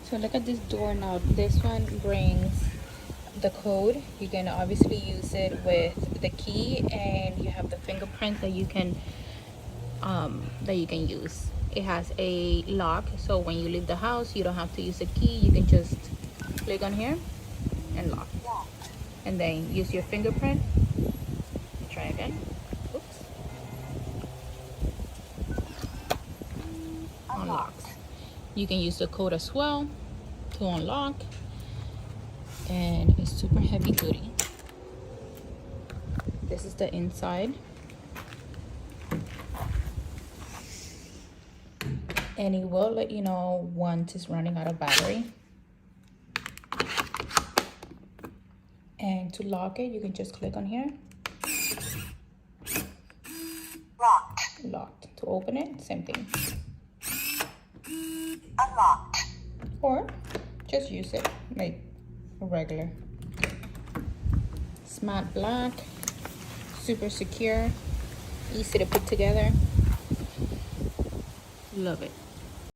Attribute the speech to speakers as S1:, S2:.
S1: So look at this door now. This one brings the code. You can obviously use it with the key, and you have the fingerprint that you can use. It has a lock, so when you leave the house, you don't have to use a key. You can just click on here and lock, and then use your fingerprint. Try again. Oops. Unlocks. You can use the code as well to unlock, and it's super heavy duty. This is the inside, and it will let you know once it's running out of battery. And to lock it, you can just click on here. Locked. To open it, same thing.
S2: Unlocked.
S1: Or just use it like a regular. It's matte black, super secure, easy to put together. Love it.